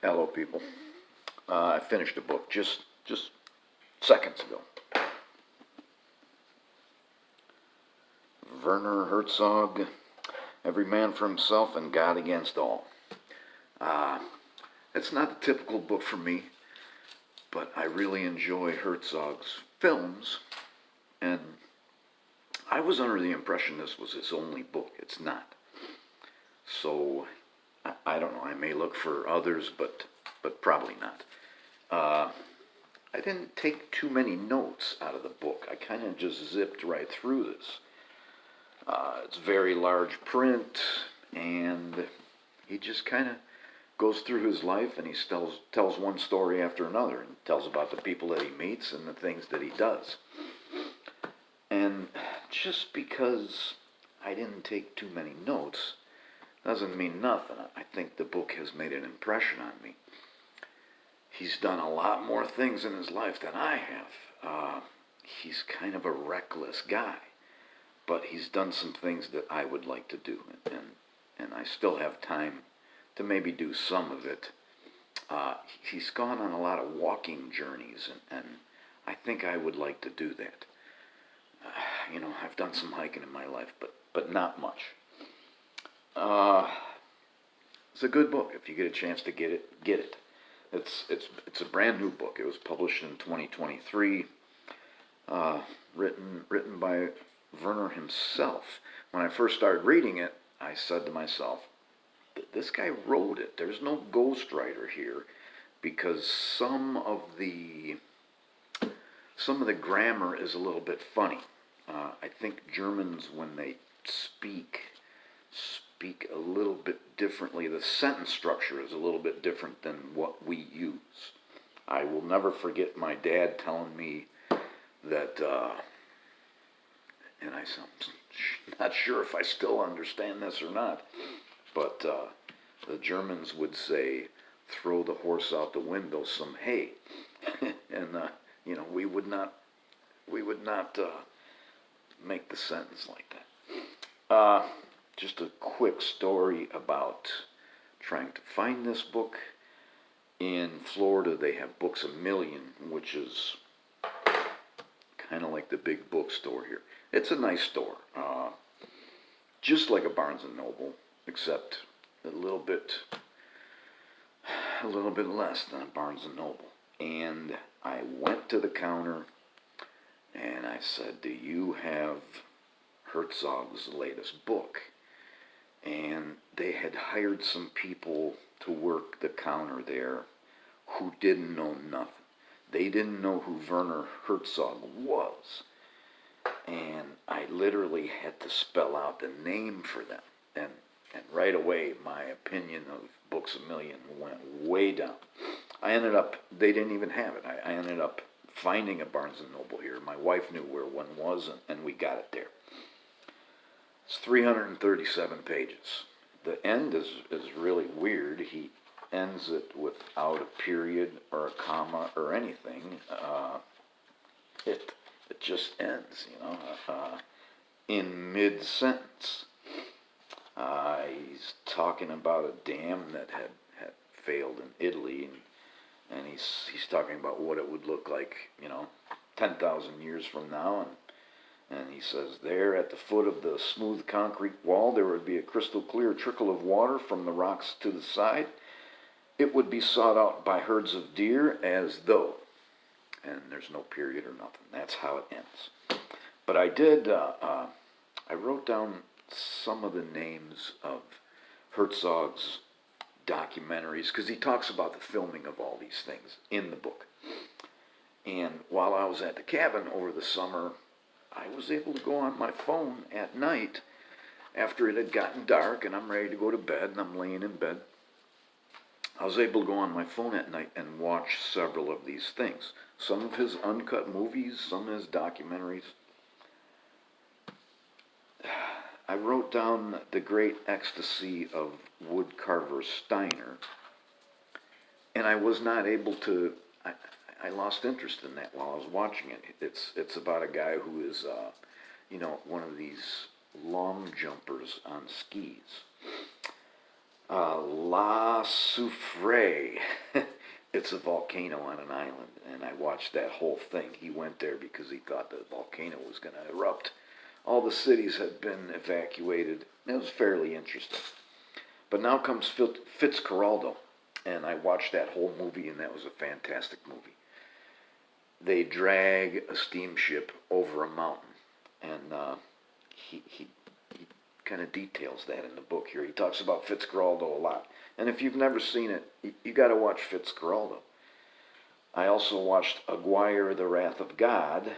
Hello, people. I finished a book just seconds ago. Werner Herzog, Every Man for Himself and God Against All. Uh, it's not a typical book for me, but I really enjoy Herzog's films, and I was under the impression this was his only book. It's not. So, I don't know. I may look for others, but probably not. I didn't take too many notes out of the book. I kind of just zipped right through this. It's very large print, and he just kind of goes through his life, and he tells one story after another, and tells about the people that he meets and the things that he does. And just because I didn't take too many notes doesn't mean nothing. I think the book has made an impression on me. He's done a lot more things in his life than I have. He's kind of a reckless guy, but he's done some things that I would like to do, and I still have time to maybe do some of it. He's gone on a lot of walking journeys, and I think I would like to do that. I've done some hiking in my life, but not much. It's a good book. If you get a chance to get it. It's a brand new book. It was published in 2023. Written by Werner himself. When I first started reading it, I said to myself, this guy wrote it. There's no ghostwriter here, because some of the grammar is a little bit funny. I think Germans, when they speak a little bit differently. The sentence structure is a little bit different than what we use. I will never forget my dad telling me that, and I'm not sure if I still understand this or not, but the Germans would say, throw the horse out the window some hay. And, we would not make the sentence like that. Just a quick story about trying to find this book. In Florida, they have Books A Million, which is kind of like the big bookstore here. It's a nice store, just like a Barnes & Noble, except a little bit less than a Barnes & Noble. And I went to the counter, and I said, do you have Herzog's latest book? And they had hired some people to work the counter there who didn't know nothing. They didn't know who Werner Herzog was. And I literally had to spell out the name for them. And right away, my opinion of Books A Million went way down. They didn't even have it. I ended up finding a Barnes & Noble here. My wife knew where one was, and we got it there. It's 337 pages. The end is really weird. He ends it without a period or a comma or anything. It just ends, in mid-sentence. He's talking about a dam that had failed in Italy, and he's talking about what it would look like, 10,000 years from now, and he says, there at the foot of the smooth concrete wall, there would be a crystal clear trickle of water from the rocks to the side. It would be sought out by herds of deer as though, and there's no period or nothing. That's how it ends. But I wrote down some of the names of Herzog's documentaries, because he talks about the filming of all these things in the book. And while I was at the cabin over the summer, I was able to go on my phone at night after it had gotten dark and I'm ready to go to bed and I'm laying in bed. I was able to go on my phone at night and watch several of these things. Some of his uncut movies, some of his documentaries. I wrote down The Great Ecstasy of Woodcarver Steiner, and I was not able to, I lost interest in that while I was watching it. It's about a guy who is, one of these long jumpers on skis. La Soufrière. It's a volcano on an island, and I watched that whole thing. He went there because he thought the volcano was going to erupt. All the cities had been evacuated. It was fairly interesting. But now comes Fitzcarraldo, and I watched that whole movie, and that was a fantastic movie. They drag a steamship over a mountain, and he kind of details that in the book here. He talks about Fitzcarraldo a lot. And if you've never seen it, you got to watch Fitzcarraldo. I also watched Aguirre, The Wrath of God.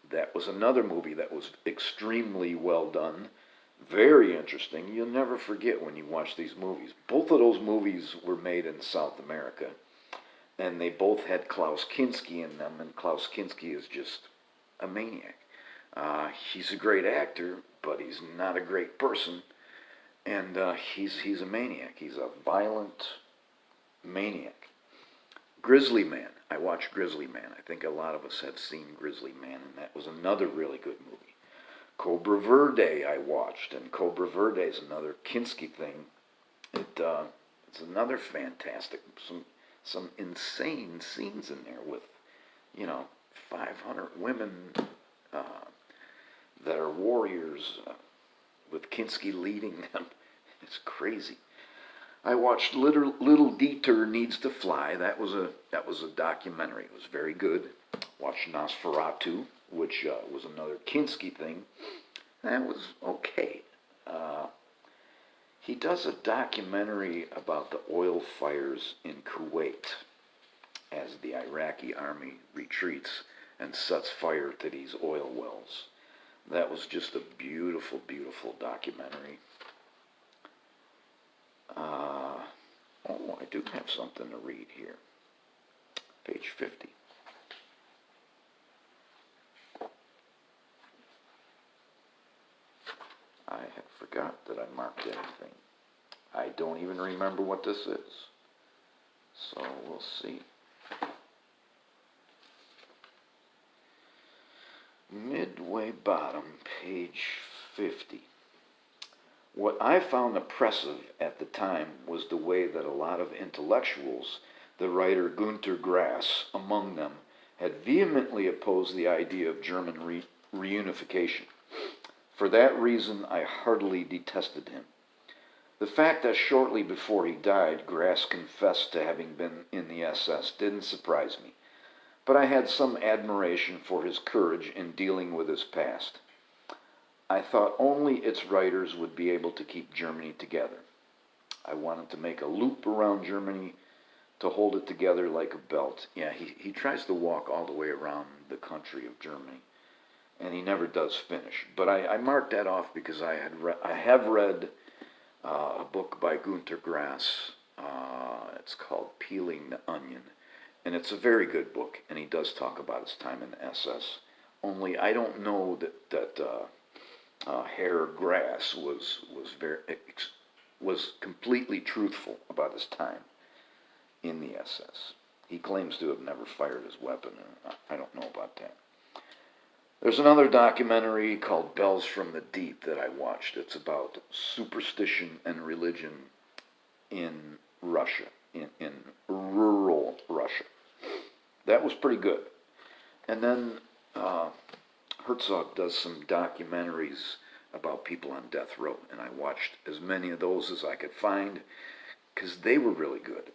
That was another movie that was extremely well done. Very interesting. You'll never forget when you watch these movies. Both of those movies were made in South America. And they both had Klaus Kinski in them. And Klaus Kinski is just a maniac. He's a great actor, but he's not a great person. And he's a maniac. He's a violent maniac. Grizzly Man. I watched Grizzly Man. I think a lot of us have seen Grizzly Man, and that was another really good movie. Cobra Verde I watched, and Cobra Verde is another Kinski thing. It's another fantastic, some insane scenes in there with, 500 women that are warriors, with Kinski leading them. It's crazy. I watched Little Dieter Needs to Fly. That was a documentary. It was very good. Watched Nosferatu, which was another Kinski thing. That was okay. He does a documentary about the oil fires in Kuwait as the Iraqi army retreats and sets fire to these oil wells. That was just a beautiful, beautiful documentary. I do have something to read here. Page 50. I have forgot that I marked anything. I don't even remember what this is. So we'll see. Midway bottom, page 50. What I found oppressive at the time was the way that a lot of intellectuals, the writer Günter Grass among them, had vehemently opposed the idea of German reunification. For that reason, I heartily detested him. The fact that shortly before he died, Grass confessed to having been in the SS didn't surprise me, but I had some admiration for his courage in dealing with his past. I thought only its writers would be able to keep Germany together. I wanted to make a loop around Germany to hold it together like a belt. Yeah, he tries to walk all the way around the country of Germany, and he never does finish. But I marked that off because I have read a book by Günter Grass. It's called Peeling the Onion, and it's a very good book, and he does talk about his time in the SS. Only I don't know that Herr Grass was completely truthful about his time in the SS. He claims to have never fired his weapon, and I don't know about that. There's another documentary called Bells from the Deep that I watched. It's about superstition and religion in Russia, in rural Russia. That was pretty good. And then Herzog does some documentaries about people on death row, and I watched as many of those as I could find because they were really good.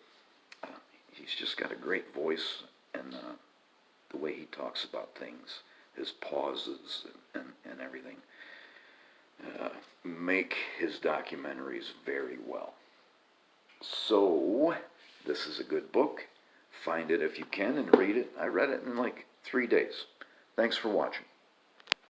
He's just got a great voice, and the way he talks about things, his pauses and everything, make his documentaries very well. So, this is a good book. Find it if you can and read it. I read it in like 3 days. Thanks for watching.